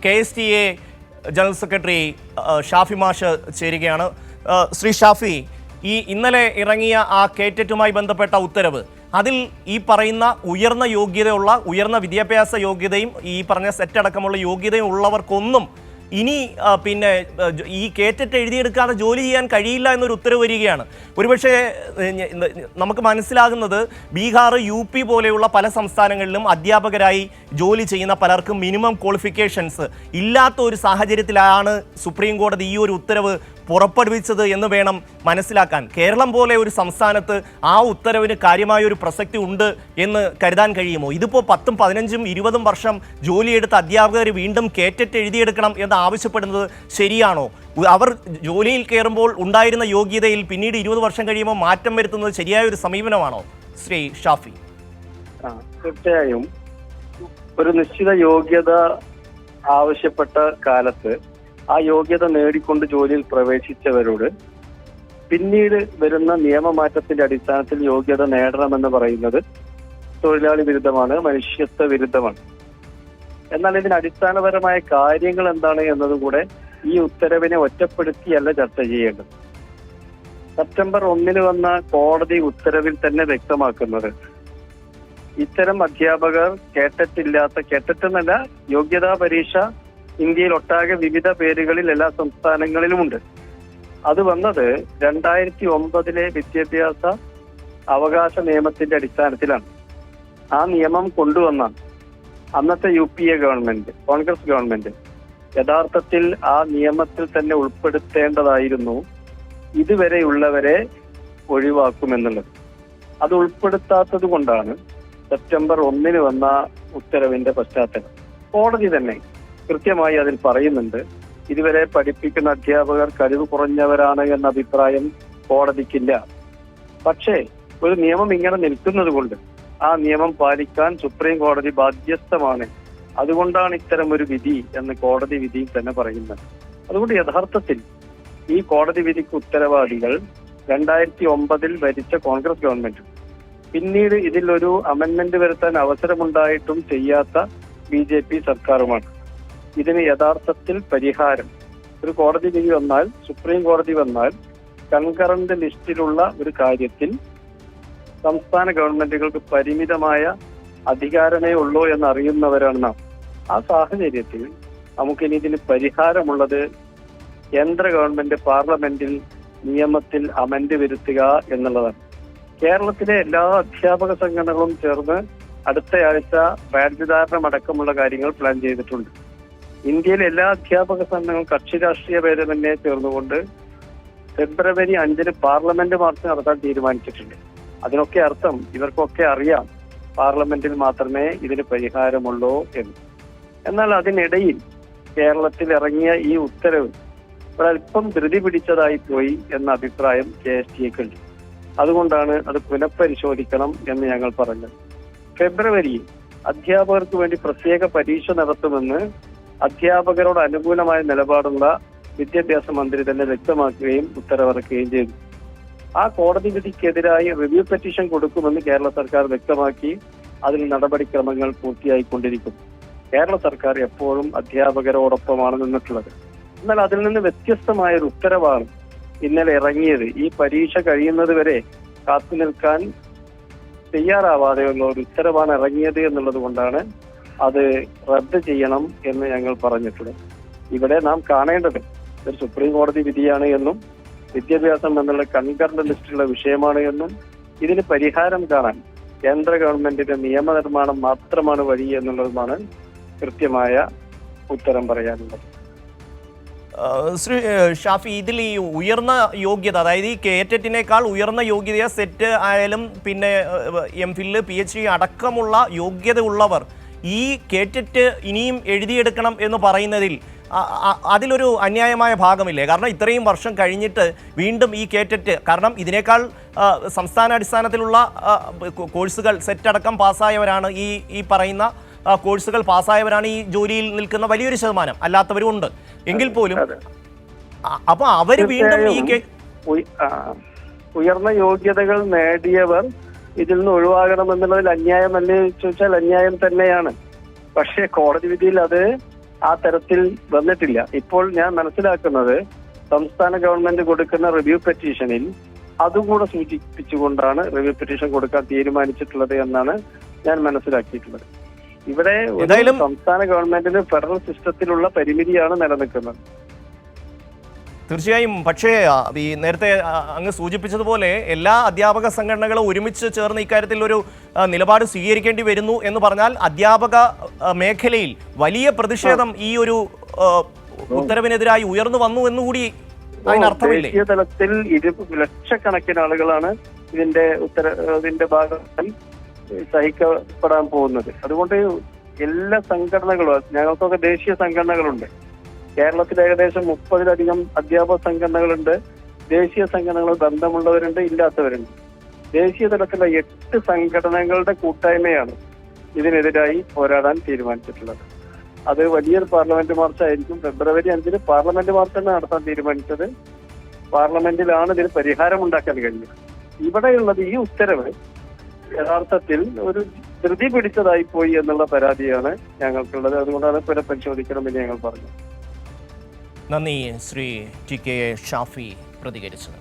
KSTA general secretary Shafi മാഷ് ചേരുകയാണ്. ശ്രീ ഷാഫി, ഈ ഇന്നലെ ഇറങ്ങിയ ആ കേറ്ററ്റുമായി ബന്ധപ്പെട്ട ഉത്തരവ്, അതിൽ ഈ പറയുന്ന ഉയർന്ന യോഗ്യതയുള്ള, ഉയർന്ന വിദ്യാഭ്യാസ യോഗ്യതയും ഈ പറഞ്ഞ സെറ്റ് അടക്കമുള്ള യോഗ്യതയും ഉള്ളവർക്കൊന്നും ഇനി പിന്നെ ഈ കേറ്ററ്റ് എഴുതിയെടുക്കാതെ ജോലി ചെയ്യാൻ കഴിയില്ല എന്നൊരു ഉത്തരവ് വരികയാണ്. ഒരുപക്ഷെ നമുക്ക് മനസ്സിലാകുന്നത് ബീഹാർ, UP പോലെയുള്ള പല സംസ്ഥാനങ്ങളിലും അധ്യാപകരായി ജോലി ചെയ്യുന്ന പലർക്കും മിനിമം ക്വാളിഫിക്കേഷൻസ് ഇല്ലാത്ത ഒരു സാഹചര്യത്തിലാണ് സുപ്രീം കോടതി ഈ ഒരു ഉത്തരവ് പുറപ്പെടുവിച്ചത് എന്ന് വേണം മനസ്സിലാക്കാൻ. കേരളം പോലെ ഒരു സംസ്ഥാനത്ത് ആ ഉത്തരവിന് കാര്യമായ ഒരു പ്രസക്തി ഉണ്ട് എന്ന് കരുതാൻ കഴിയുമോ? ഇതിപ്പോൾ 10, 15, 20 വർഷം ജോലിയെടുത്ത അധ്യാപകർ വീണ്ടും കേറ്ററ്റ് എഴുതിയെടുക്കണം എന്ന് ആവശ്യപ്പെടുന്നത് ശരിയാണോ? അവർ ജോലിയിൽ കയറുമ്പോൾ ഉണ്ടായിരുന്ന യോഗ്യതയിൽ പിന്നീട് 20 വർഷം കഴിയുമ്പോൾ മാറ്റം വരുത്തുന്നത് ശരിയായ ഒരു സമീപനമാണോ ശ്രീ ഷാഫി? തീർച്ചയായും ഒരു നിശ്ചിത യോഗ്യത ആവശ്യപ്പെട്ട കാലത്ത് ആ യോഗ്യത നേടിക്കൊണ്ട് ജോലിയിൽ പ്രവേശിച്ചവരോട് പിന്നീട് വരുന്ന നിയമമാറ്റത്തിന്റെ അടിസ്ഥാനത്തിൽ യോഗ്യത നേടണമെന്ന് പറയുന്നത് തൊഴിലാളി വിരുദ്ധമാണ്, മനുഷ്യത്വ വിരുദ്ധമാണ്. എന്നാൽ ഇതിന് അടിസ്ഥാനപരമായ കാര്യങ്ങൾ എന്താണ് എന്നതുകൂടെ ഈ ഉത്തരവിനെ ഒറ്റപ്പെടുത്തിയല്ല ചർച്ച ചെയ്യേണ്ടത്. സെപ്റ്റംബർ 1 വന്ന കോടതി ഉത്തരവിൽ തന്നെ വ്യക്തമാക്കുന്നത് ഇത്തരം അധ്യാപകർ കേറ്ററ്റ് എന്നല്ല, യോഗ്യതാ പരീക്ഷ ഇന്ത്യയിൽ ഒട്ടാകെ വിവിധ പേരുകളിൽ എല്ലാ സംസ്ഥാനങ്ങളിലുമുണ്ട്. അത് വന്നത് 2009 വിദ്യാഭ്യാസ അവകാശ നിയമത്തിന്റെ അടിസ്ഥാനത്തിലാണ്. ആ നിയമം കൊണ്ടുവന്ന അന്നത്തെ UPA ഗവൺമെന്റ്, കോൺഗ്രസ് ഗവൺമെന്റ്, യഥാർത്ഥത്തിൽ ആ നിയമത്തിൽ തന്നെ ഉൾപ്പെടുത്തേണ്ടതായിരുന്നു ഇതുവരെയുള്ളവരെ ഒഴിവാക്കുമെന്നുള്ളത്. അത് ഉൾപ്പെടുത്താത്തത് കൊണ്ടാണ് സെപ്റ്റംബർ 1 വന്ന ഉത്തരവിന്റെ പശ്ചാത്തലം. കോടതി തന്നെ കൃത്യമായി അതിൽ പറയുന്നുണ്ട്, ഇതുവരെ പഠിപ്പിക്കുന്ന അധ്യാപകർ കഴിവ് കുറഞ്ഞവരാണ് എന്ന അഭിപ്രായം കോടതിക്കില്ല. പക്ഷേ ഒരു നിയമം ഇങ്ങനെ നിൽക്കുന്നത് കൊണ്ട് ആ നിയമം പാലിക്കാൻ സുപ്രീം കോടതി ബാധ്യസ്ഥമാണ്. അതുകൊണ്ടാണ് ഇത്തരം ഒരു വിധി എന്ന് കോടതി വിധിയിൽ തന്നെ പറയുന്നത്. അതുകൊണ്ട് യഥാർത്ഥത്തിൽ ഈ കോടതി വിധിക്ക് ഉത്തരവാദികൾ 2009 ഭരിച്ച കോൺഗ്രസ് ഗവൺമെന്റ്, പിന്നീട് ഇതിലൊരു അമെന്റ്മെന്റ് വരുത്താൻ അവസരമുണ്ടായിട്ടും ചെയ്യാത്ത BJP സർക്കാരുമാണ്. ഇതിന് യഥാർത്ഥത്തിൽ പരിഹാരം ഒരു കോടതി വിധി വന്നാൽ, സുപ്രീം കോടതി വന്നാൽ, കൺകറന്റ് ലിസ്റ്റിലുള്ള ഒരു കാര്യത്തിൽ സംസ്ഥാന ഗവൺമെന്റുകൾക്ക് പരിമിതമായ അധികാരമേ ഉള്ളൂ എന്നറിയുന്നവരാണ് നാം. ആ സാഹചര്യത്തിൽ നമുക്കിനി ഇതിന് പരിഹാരമുള്ളത് കേന്ദ്ര ഗവൺമെന്റ് പാർലമെന്റിൽ നിയമത്തിൽ അമെന്റ് വരുത്തുക എന്നുള്ളതാണ്. കേരളത്തിലെ എല്ലാ അധ്യാപക സംഘടനകളും ചേർന്ന് അടുത്തയാഴ്ച ബാഡ്ജ് ധാരണം അടക്കമുള്ള കാര്യങ്ങൾ പ്ലാൻ ചെയ്തിട്ടുണ്ട്. ഇന്ത്യയിലെ എല്ലാ അധ്യാപക സംഘടനകളും കക്ഷി രാഷ്ട്രീയ ഭേദമന്യേ ചേർന്നുകൊണ്ട് ഫെബ്രുവരി 5 പാർലമെന്റ് മാർച്ച് നടത്താൻ തീരുമാനിച്ചിട്ടുണ്ട്. അതിനൊക്കെ അർത്ഥം ഇവർക്കൊക്കെ അറിയാം പാർലമെന്റിൽ മാത്രമേ ഇതിന് പരിഹാരമുള്ളൂ എന്ന്. എന്നാൽ അതിനിടയിൽ കേരളത്തിൽ ഇറങ്ങിയ ഈ ഉത്തരവ് ഒരല്പം ധൃതി പിടിച്ചതായി പോയി എന്ന അഭിപ്രായം KSTAക്കുണ്ട്. അതുകൊണ്ടാണ് അത് പുനഃപരിശോധിക്കണം എന്ന് ഞങ്ങൾ പറഞ്ഞത്. ഫെബ്രുവരിയിൽ അധ്യാപകർക്ക് വേണ്ടി പ്രത്യേക പരീക്ഷ നടത്തുമെന്ന് അധ്യാപകരോട് അനുകൂലമായ നിലപാടുള്ള വിദ്യാഭ്യാസ മന്ത്രി തന്നെ വ്യക്തമാക്കുകയും ഉത്തരവിറക്കുകയും ചെയ്തു. ആ കോടതി വിധിക്കെതിരായി റിവ്യൂ പെറ്റീഷൻ കൊടുക്കുമെന്ന് കേരള സർക്കാർ വ്യക്തമാക്കി. അതിൽ നടപടിക്രമങ്ങൾ പൂർത്തിയായിക്കൊണ്ടിരിക്കും. കേരള സർക്കാർ എപ്പോഴും അധ്യാപകരോടൊപ്പമാണ് നിന്നിട്ടുള്ളത്. എന്നാൽ അതിൽ നിന്ന് വ്യത്യസ്തമായ ഒരു ഉത്തരവാണ് ഇന്നലെ ഇറങ്ങിയത്. ഈ പരീക്ഷ കഴിയുന്നത് വരെ കാത്തു നിൽക്കാൻ തയ്യാറാവാതെയുള്ള ഒരു ഉത്തരവാണ് ഇറങ്ങിയത് എന്നുള്ളത് കൊണ്ടാണ് അത് റദ്ദ് ചെയ്യണം എന്ന് ഞങ്ങൾ പറഞ്ഞിട്ടുള്ളത്. ഇവിടെ നാം കാണേണ്ടത് ഒരു സുപ്രീം കോടതി വിധിയാണ് എന്നും വിദ്യാഭ്യാസം എന്നുള്ള കൺകറന്റ് ലിസ്റ്റിലുള്ള വിഷയമാണ് എന്നും ഇതിന് പരിഹാരം കാണാൻ കേന്ദ്ര ഗവൺമെന്റിന്റെ നിയമനിർമ്മാണം മാത്രമാണ് വഴി എന്നുള്ളതുമാണ് കൃത്യമായ ഉത്തരം പറയാനുള്ളത്. ശ്രീ ഷാഫി, ഇതിൽ ഈ ഉയർന്ന യോഗ്യത, അതായത് ഈ കേറ്ററ്റിനേക്കാൾ ഉയർന്ന യോഗ്യത സെറ്റ് ആയാലും പിന്നെ MPhil, PhD അടക്കമുള്ള യോഗ്യത ഉള്ളവർ ഈ കേറ്ററ്റ് ഇനിയും എഴുതിയെടുക്കണം എന്ന് പറയുന്നതിൽ അതിലൊരു അന്യായമായ ഭാഗമില്ലേ? കാരണം ഇത്രയും വർഷം കഴിഞ്ഞിട്ട് വീണ്ടും ഈ കേറ്ററ്റ്, കാരണം ഇതിനേക്കാൾ സംസ്ഥാന അടിസ്ഥാനത്തിലുള്ള കോഴ്സുകൾ സെറ്റ് അടക്കം പാസ്സായവരാണ്, ഈ പറയുന്ന കോഴ്സുകൾ പാസ്സായവരാണ് ഈ ജോലിയിൽ നിൽക്കുന്ന വലിയൊരു ശതമാനം, അല്ലാത്തവരും ഉണ്ട്. എങ്കിൽ പോലും അപ്പൊ അവര് വീണ്ടും ഈ ഉയർന്ന യോഗ്യതകൾ നേടിയവർ ഇതിൽ നിന്ന് ഒഴിവാകണമെന്നുള്ളതിൽ അന്യായമല്ലേ ചോദിച്ചാൽ അന്യായം തന്നെയാണ്. പക്ഷേ കോടതി വിധിയിൽ അത് ആ തരത്തിൽ വന്നിട്ടില്ല. ഇപ്പോൾ ഞാൻ മനസ്സിലാക്കുന്നത് സംസ്ഥാന ഗവൺമെന്റ് കൊടുക്കുന്ന റിവ്യൂ പെറ്റീഷനിൽ അതുകൂടെ സൂചിപ്പിച്ചുകൊണ്ടാണ് റിവ്യൂ പെറ്റീഷൻ കൊടുക്കാൻ തീരുമാനിച്ചിട്ടുള്ളത് എന്നാണ് ഞാൻ മനസ്സിലാക്കിയിട്ടുള്ളത്. ഇവിടെ സംസ്ഥാന ഗവൺമെന്റിന് ഫെഡറൽ സിസ്റ്റത്തിലുള്ള പരിമിതിയാണ് നിലനിൽക്കുന്നത്. തീർച്ചയായും. പക്ഷേ ഈ നേരത്തെ അങ്ങ് സൂചിപ്പിച്ചതുപോലെ എല്ലാ അധ്യാപക സംഘടനകളും ഒരുമിച്ച് ചേർന്ന് ഇക്കാര്യത്തിൽ ഒരു നിലപാട് സ്വീകരിക്കേണ്ടി വരുന്നു എന്ന് പറഞ്ഞാൽ അധ്യാപക മേഖലയിൽ വലിയ പ്രതിഷേധം ഈ ഒരു ഉത്തരവിനെതിരായി ഉയർന്നു വന്നു എന്നുകൂടി അതിനർത്ഥമില്ലേ? ദേശീയ തലത്തിൽ ലക്ഷക്കണക്കിന് ആളുകളാണ് ഇതിന്റെ ഭാഗമായി സഹിക്കപ്പെടാൻ പോകുന്നത്. അതുകൊണ്ട് എല്ലാ സംഘടനകളും, ഞങ്ങൾക്കൊക്കെ ദേശീയ സംഘടനകളുണ്ട്. കേരളത്തിൽ ഏകദേശം 30-ലധികം അധ്യാപക സംഘടനകളുണ്ട്. ദേശീയ സംഘടനകൾ ബന്ധമുള്ളവരുണ്ട്, ഇല്ലാത്തവരുണ്ട്. ദേശീയ തലത്തിലുള്ള 8 സംഘടനകളുടെ കൂട്ടായ്മയാണ് ഇതിനെതിരായി പോരാടാൻ തീരുമാനിച്ചിട്ടുള്ളത്. അത് വലിയൊരു പാർലമെന്റ് മാർച്ചായിരിക്കും. ഫെബ്രുവരി 5 പാർലമെന്റ് മാർച്ചാണ് നടത്താൻ തീരുമാനിച്ചത്. പാർലമെന്റിലാണ് ഇതിന് പരിഹാരം ഉണ്ടാക്കാൻ കഴിഞ്ഞത്. ഇവിടെയുള്ളത് ഈ ഉത്തരവ് യഥാർത്ഥത്തിൽ ഒരു ധൃതി പിടിച്ചതായി പോയി എന്നുള്ള പരാതിയാണ് ഞങ്ങൾക്കുള്ളത്. അതുകൊണ്ടാണ് പുനഃപരിശോധിക്കണമെന്ന് ഞങ്ങൾ പറഞ്ഞു. നന്ദി ശ്രീ ടി കെ ഷാഫി പ്രതികരിച്ചത്.